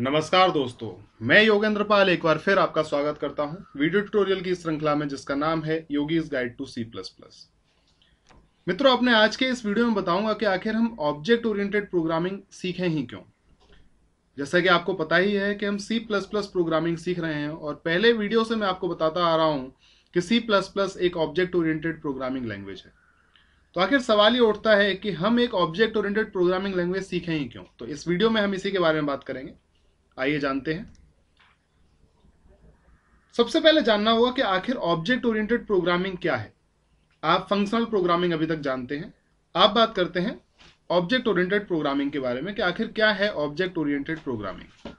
नमस्कार दोस्तों, मैं योगेंद्र पाल एक बार फिर आपका स्वागत करता हूं वीडियो ट्यूटोरियल की श्रृंखला में जिसका नाम है Yogi's guide to C plus plus. मित्रों, अपने आज के इस वीडियो में बताऊंगा कि आखिर हम ऑब्जेक्ट ओरिएंटेड प्रोग्रामिंग सीखें ही क्यों। जैसा कि आपको पता ही है कि हम सी प्लस प्लस प्रोग्रामिंग सीख रहे हैं और पहले वीडियो से मैं आपको बताता आ रहा हूं कि सी प्लस प्लस एक ऑब्जेक्ट ओरिएंटेड प्रोग्रामिंग लैंग्वेज है। तो आखिर सवाल ये उठता है कि हम एक ऑब्जेक्ट ओरिएंटेड प्रोग्रामिंग लैंग्वेज सीखें ही क्यों। तो इस वीडियो में हम इसी के बारे में बात करेंगे। आइए जानते हैं। सबसे पहले जानना होगा कि आखिर ऑब्जेक्ट ओरिएंटेड प्रोग्रामिंग क्या है। आप फंक्शनल प्रोग्रामिंग अभी तक जानते हैं, आप बात करते हैं ऑब्जेक्ट ओरिएंटेड प्रोग्रामिंग के बारे में कि आखिर क्या है object oriented programming.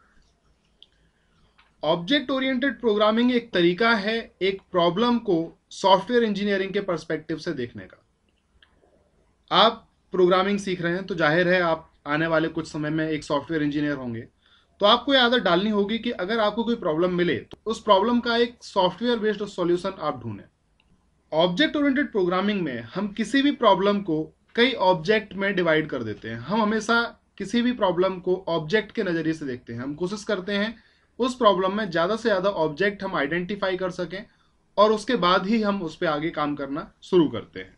Object oriented programming एक तरीका है एक प्रॉब्लम को सॉफ्टवेयर इंजीनियरिंग के पर्सपेक्टिव से देखने का। आप प्रोग्रामिंग सीख रहे हैं तो जाहिर है आप आने वाले कुछ समय में एक सॉफ्टवेयर इंजीनियर होंगे, तो आपको ये आदत डालनी होगी कि अगर आपको कोई प्रॉब्लम मिले तो उस प्रॉब्लम का एक सॉफ्टवेयर बेस्ड सॉल्यूशन आप ढूंढें। ऑब्जेक्ट ओरिएंटेड प्रोग्रामिंग में हम किसी भी प्रॉब्लम को कई ऑब्जेक्ट में डिवाइड कर देते हैं। हम हमेशा किसी भी प्रॉब्लम को ऑब्जेक्ट के नजरिए से देखते हैं। हम कोशिश करते हैं उस प्रॉब्लम में ज्यादा से ज्यादा ऑब्जेक्ट हम आइडेंटिफाई कर सकें और उसके बाद ही हम उस पर आगे काम करना शुरू करते हैं।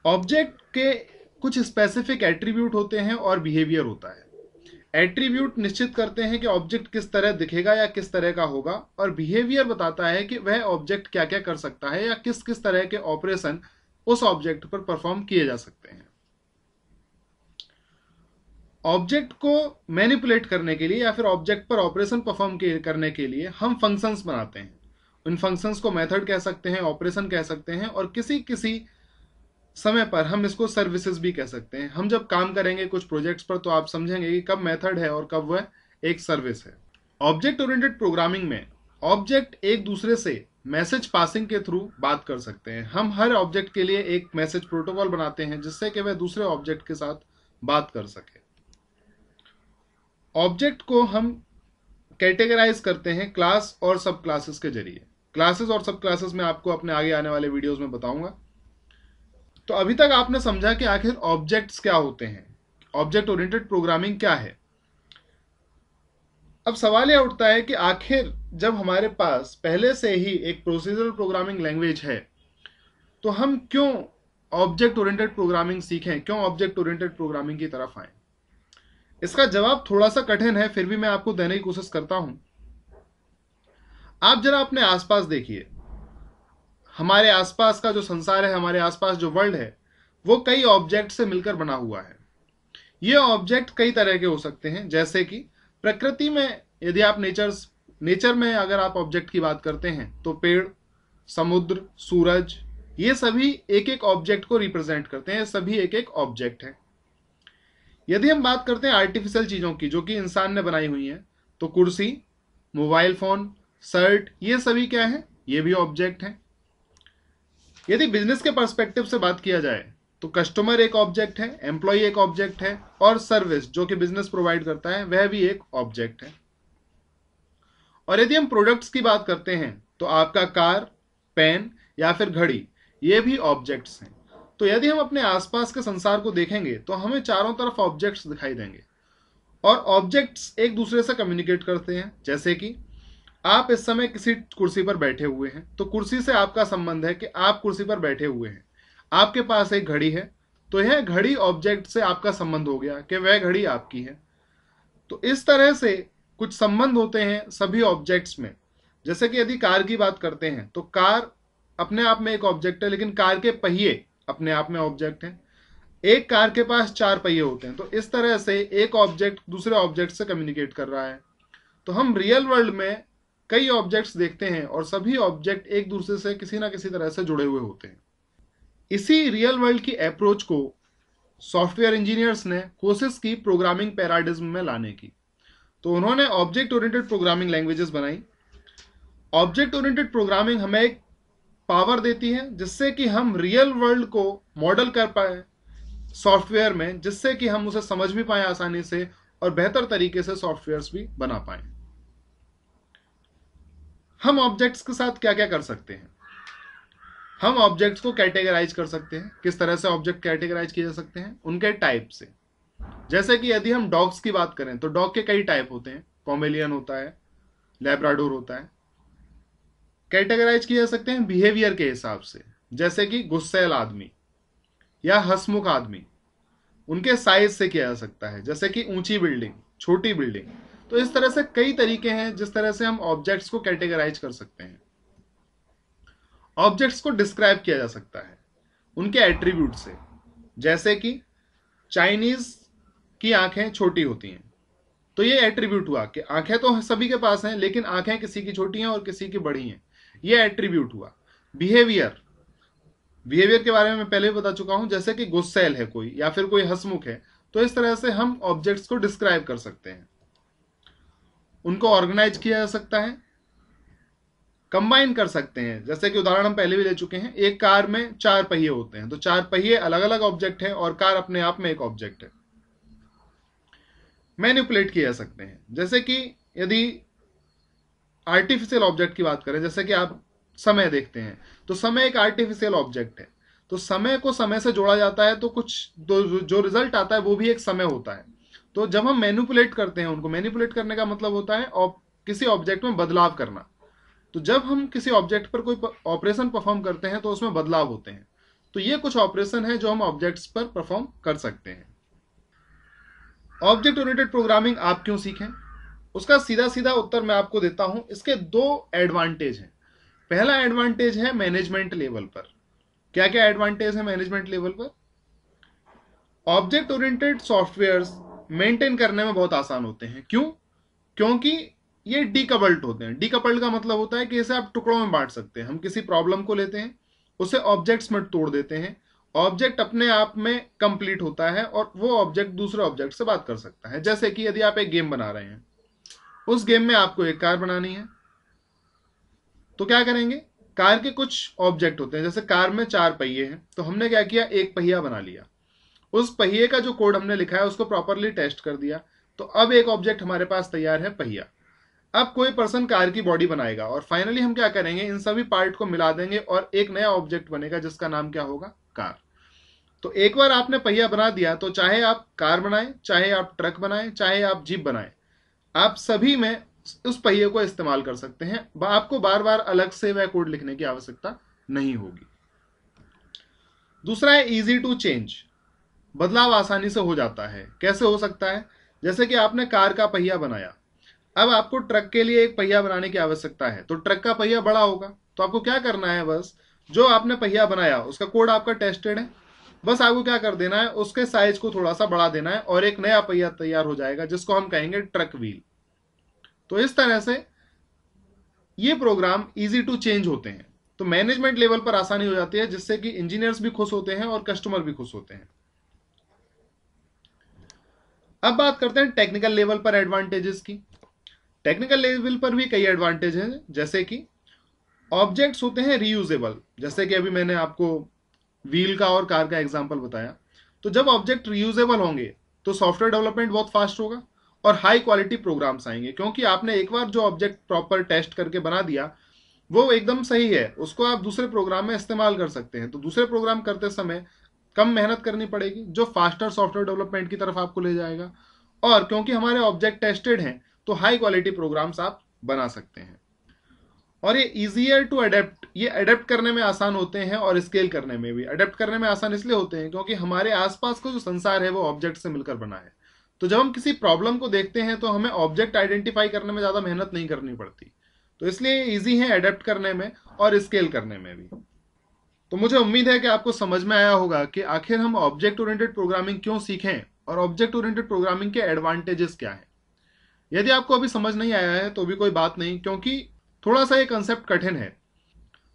ऑब्जेक्ट के कुछ स्पेसिफिक एट्रीब्यूट होते हैं और बिहेवियर होता है। एट्रीब्यूट निश्चित करते हैं कि ऑब्जेक्ट किस तरह दिखेगा या किस तरह का होगा, और बिहेवियर बताता है कि वह ऑब्जेक्ट क्या क्या कर सकता है या किस किस तरह के ऑपरेशन उस ऑब्जेक्ट पर परफॉर्म किए जा सकते हैं। ऑब्जेक्ट को मैनिपुलेट करने के लिए या फिर ऑब्जेक्ट पर ऑपरेशन परफॉर्म करने के लिए हम फंक्शंस बनाते हैं। उन फंक्शंस को मेथड कह सकते हैं, ऑपरेशन कह सकते हैं, और किसी किसी समय पर हम इसको सर्विसेज भी कह सकते हैं। हम जब काम करेंगे कुछ प्रोजेक्ट्स पर तो आप समझेंगे कि कब मेथड है और कब वह एक सर्विस है। ऑब्जेक्ट ओरिएंटेड प्रोग्रामिंग में ऑब्जेक्ट एक दूसरे से मैसेज पासिंग के थ्रू बात कर सकते हैं। हम हर ऑब्जेक्ट के लिए एक मैसेज प्रोटोकॉल बनाते हैं जिससे कि वह दूसरे ऑब्जेक्ट के साथ बात कर सके। ऑब्जेक्ट को हम कैटेगराइज करते हैं क्लास और सब क्लासेस के जरिए। क्लासेस और सब क्लासेस में आपको अपने आगे आने वाले वीडियोज में बताऊंगा। तो अभी तक आपने समझा कि आखिर ऑब्जेक्ट्स क्या होते हैं, ऑब्जेक्ट ओरिएंटेड प्रोग्रामिंग क्या है। अब सवाल यह उठता है कि आखिर जब हमारे पास पहले से ही एक प्रोसीजरल प्रोग्रामिंग लैंग्वेज है तो हम क्यों ऑब्जेक्ट ओरिएंटेड प्रोग्रामिंग सीखें, क्यों ऑब्जेक्ट ओरिएंटेड प्रोग्रामिंग की तरफ आए। इसका जवाब थोड़ा सा कठिन है, फिर भी मैं आपको देने की कोशिश करता हूं। आप जरा अपने आसपास देखिए। हमारे आसपास का जो संसार है, हमारे आसपास जो वर्ल्ड है, वो कई ऑब्जेक्ट से मिलकर बना हुआ है। ये ऑब्जेक्ट कई तरह के हो सकते हैं, जैसे कि प्रकृति में यदि आप नेचर में अगर आप ऑब्जेक्ट की बात करते हैं तो पेड़, समुद्र, सूरज, ये सभी एक एक ऑब्जेक्ट को रिप्रेजेंट करते हैं, सभी एक एक ऑब्जेक्ट है। यदि हम बात करते हैं आर्टिफिशियल चीजों की जो कि इंसान ने बनाई हुई है, तो कुर्सी, मोबाइल फोन, शर्ट, ये सभी क्या है, ये भी ऑब्जेक्ट है। यदि बिजनेस के पर्सपेक्टिव से बात किया जाए तो कस्टमर एक ऑब्जेक्ट है, एम्प्लॉय एक ऑब्जेक्ट है, और सर्विस जो कि बिजनेस प्रोवाइड करता है वह भी एक ऑब्जेक्ट है। और यदि हम प्रोडक्ट्स की बात करते हैं तो आपका कार, पेन या फिर घड़ी, ये भी ऑब्जेक्ट्स हैं। तो यदि हम अपने आसपास के संसार को देखेंगे तो हमें चारों तरफ ऑब्जेक्ट्स दिखाई देंगे, और ऑब्जेक्ट्स एक दूसरे से कम्युनिकेट करते हैं। जैसे कि आप इस समय किसी कुर्सी पर बैठे हुए हैं तो कुर्सी से आपका संबंध है कि आप कुर्सी पर बैठे हुए हैं। आपके पास एक घड़ी है तो यह घड़ी ऑब्जेक्ट से आपका संबंध हो गया कि वह घड़ी आपकी है। तो इस तरह से कुछ संबंध होते हैं सभी ऑब्जेक्ट्स में। जैसे कि यदि कार की बात करते हैं तो कार अपने आप में एक ऑब्जेक्ट है, लेकिन कार के पहिए अपने आप में ऑब्जेक्ट हैं। एक कार के पास 4 पहिए होते हैं। तो इस तरह से एक ऑब्जेक्ट दूसरे ऑब्जेक्ट से कम्युनिकेट कर रहा है। तो हम रियल वर्ल्ड में कई ऑब्जेक्ट्स देखते हैं और सभी ऑब्जेक्ट एक दूसरे से किसी ना किसी तरह से जुड़े हुए होते हैं। इसी रियल वर्ल्ड की अप्रोच को सॉफ्टवेयर इंजीनियर्स ने कोशिश की प्रोग्रामिंग पैराडिज्म में लाने की। तो उन्होंने ऑब्जेक्ट ओरिएंटेड प्रोग्रामिंग लैंग्वेजेस बनाई। ऑब्जेक्ट ओरिएंटेड प्रोग्रामिंग हमें एक पावर देती है जिससे कि हम रियल वर्ल्ड को मॉडल कर पाए सॉफ्टवेयर में, जिससे कि हम उसे समझ भी पाए आसानी से और बेहतर तरीके से सॉफ्टवेयर्स भी बना पाए। हम ऑब्जेक्ट्स के साथ क्या क्या कर सकते हैं। हम ऑब्जेक्ट्स को कैटेगराइज कर सकते हैं। किस तरह से ऑब्जेक्ट कैटेगराइज किए जा सकते हैं, उनके टाइप से। जैसे कि यदि हम डॉग्स की बात करें तो डॉग के कई टाइप होते हैं, पोमेलियन होता है, लैब्राडोर होता है। कैटेगराइज किए जा सकते हैं बिहेवियर के हिसाब से, जैसे कि गुस्सैल आदमी या हंसमुख आदमी, उनके साइज से किया जा सकता है, जैसे कि ऊंची बिल्डिंग, छोटी बिल्डिंग। तो इस तरह से कई तरीके हैं जिस तरह से हम ऑब्जेक्ट्स को कैटेगराइज कर सकते हैं। ऑब्जेक्ट्स को डिस्क्राइब किया जा सकता है उनके एट्रीब्यूट से, जैसे कि चाइनीज की आंखें छोटी होती हैं, तो ये एट्रीब्यूट हुआ कि आंखें तो सभी के पास हैं लेकिन आंखें किसी की छोटी हैं और किसी की बड़ी हैं, ये एट्रीब्यूट हुआ। बिहेवियर, बिहेवियर के बारे में मैं पहले भी बता चुका हूं, जैसे कि गुस्सैल है कोई या फिर कोई हंसमुख है, तो इस तरह से हम ऑब्जेक्ट्स को डिस्क्राइब कर सकते हैं। उनको ऑर्गेनाइज किया जा सकता है, कंबाइन कर सकते हैं, जैसे कि उदाहरण हम पहले भी ले चुके हैं, एक कार में 4 पहिए होते हैं, तो 4 पहिए अलग अलग ऑब्जेक्ट है और कार अपने आप में एक ऑब्जेक्ट है। मैनिपुलेट किए जा सकते हैं, जैसे कि यदि आर्टिफिशियल ऑब्जेक्ट की बात करें, जैसे कि आप समय देखते हैं, तो समय एक आर्टिफिशियल ऑब्जेक्ट है, तो समय को समय से जोड़ा जाता है, तो कुछ जो रिजल्ट आता है वो भी एक समय होता है। तो जब हम मैनिपुलेट करते हैं उनको, मैनिपुलेट करने का मतलब होता है किसी ऑब्जेक्ट में बदलाव करना। तो जब हम किसी ऑब्जेक्ट पर कोई ऑपरेशन परफॉर्म करते हैं तो उसमें बदलाव होते हैं। तो ये कुछ ऑपरेशन है जो हम ऑब्जेक्ट्स पर परफॉर्म कर सकते हैं। ऑब्जेक्ट ओरिएंटेड प्रोग्रामिंग आप क्यों सीखें, उसका सीधा सीधा उत्तर मैं आपको देता हूं। इसके 2 एडवांटेज हैं। पहला एडवांटेज है मैनेजमेंट लेवल पर। क्या क्या एडवांटेज है मैनेजमेंट लेवल पर? ऑब्जेक्ट ओरिएंटेड सॉफ्टवेयर्स मेंटेन करने में बहुत आसान होते हैं। क्यों? क्योंकि ये डीकपल्ड होते हैं। डीकपल्ड का मतलब होता है कि इसे आप टुकड़ों में बांट सकते हैं। हम किसी प्रॉब्लम को लेते हैं, उसे ऑब्जेक्ट्स में तोड़ देते हैं, ऑब्जेक्ट अपने आप में कंप्लीट होता है और वो ऑब्जेक्ट दूसरे ऑब्जेक्ट से बात कर सकता है। जैसे कि यदि आप एक गेम बना रहे हैं, उस गेम में आपको एक कार बनानी है, तो क्या करेंगे? कार के कुछ ऑब्जेक्ट होते हैं, जैसे कार में 4 पहिए हैं, तो हमने क्या किया, एक पहिया बना लिया। उस पहिए का जो कोड हमने लिखा है उसको प्रॉपरली टेस्ट कर दिया, तो अब एक ऑब्जेक्ट हमारे पास तैयार है, पहिया। अब कोई पर्सन कार की बॉडी बनाएगा और फाइनली हम क्या करेंगे, इन सभी पार्ट को मिला देंगे और एक नया ऑब्जेक्ट बनेगा जिसका नाम क्या होगा, कार। तो एक बार आपने पहिया बना दिया, तो चाहे आप कार बनाएं, चाहे आप ट्रक बनाएं, चाहे आप जीप बनाएं, आप सभी में उस पहिए को इस्तेमाल कर सकते हैं। आपको बार बार अलग से वह कोड लिखने की आवश्यकता नहीं होगी। दूसरा है इजी टू चेंज, बदलाव आसानी से हो जाता है। कैसे हो सकता है? जैसे कि आपने कार का पहिया बनाया, अब आपको ट्रक के लिए एक पहिया बनाने की आवश्यकता है, तो ट्रक का पहिया बड़ा होगा, तो आपको क्या करना है, बस जो आपने पहिया बनाया उसका कोड आपका टेस्टेड है, बस आपको क्या कर देना है, उसके साइज को थोड़ा सा बढ़ा देना है और एक नया पहिया तैयार हो जाएगा जिसको हम कहेंगे ट्रक व्हील। तो इस तरह से ये प्रोग्राम इजी टू चेंज होते हैं। तो मैनेजमेंट लेवल पर आसानी हो जाती है, जिससे कि इंजीनियर्स भी खुश होते हैं और कस्टमर भी खुश होते हैं। अब बात करते हैं टेक्निकल लेवल पर एडवांटेजेस की। टेक्निकल लेवल पर भी कई एडवांटेज हैं, जैसे कि ऑब्जेक्ट्स होते हैं रीयूजेबल, जैसे कि अभी मैंने आपको व्हील का और कार का एग्जांपल बताया। तो जब ऑब्जेक्ट रीयूजेबल होंगे तो सॉफ्टवेयर डेवलपमेंट बहुत फास्ट होगा और हाई क्वालिटी प्रोग्राम्स आएंगे, क्योंकि आपने एक बार जो ऑब्जेक्ट प्रॉपर टेस्ट करके बना दिया वो एकदम सही है, उसको आप दूसरे प्रोग्राम में इस्तेमाल कर सकते हैं। तो दूसरे प्रोग्राम करते समय कम मेहनत करनी पड़ेगी, जो फास्टर सॉफ्टवेयर डेवलपमेंट की तरफ आपको ले जाएगा। और क्योंकि हमारे ऑब्जेक्ट टेस्टेड हैं तो हाई क्वालिटी प्रोग्राम्स आप बना सकते हैं। और ये इजियर टू अडेप्ट, ये अडेप्ट करने में आसान होते हैं और स्केल करने में भी। अडेप्ट करने में आसान इसलिए होते हैं क्योंकि हमारे आसपास का जो संसार है वो ऑब्जेक्ट से मिलकर बना है। तो जब हम किसी प्रॉब्लम को देखते हैं तो हमें ऑब्जेक्ट आइडेंटिफाई करने में ज्यादा मेहनत नहीं करनी पड़ती, तो इसलिए इजी है अडेप्ट करने में और स्केल करने में भी। तो मुझे उम्मीद है कि आपको समझ में आया होगा कि आखिर हम ऑब्जेक्ट ओरिएंटेड प्रोग्रामिंग क्यों सीखें और ऑब्जेक्ट ओरिएंटेड प्रोग्रामिंग के एडवांटेजेस क्या हैं। यदि आपको अभी समझ नहीं आया है तो भी कोई बात नहीं, क्योंकि थोड़ा सा ये कंसेप्ट कठिन है।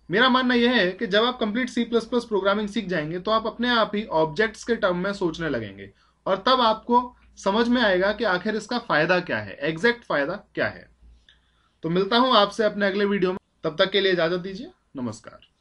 मेरा मानना यह है कि जब आप कंप्लीट C++ प्रोग्रामिंग सीख जाएंगे तो आप अपने आप ही ऑब्जेक्ट्स के टर्म में सोचने लगेंगे और तब आपको समझ में आएगा कि आखिर इसका फायदा क्या है, एग्जैक्ट फायदा क्या है। तो मिलता हूं आपसे अपने अगले वीडियो में, तब तक के लिए इजाजत दीजिए, नमस्कार।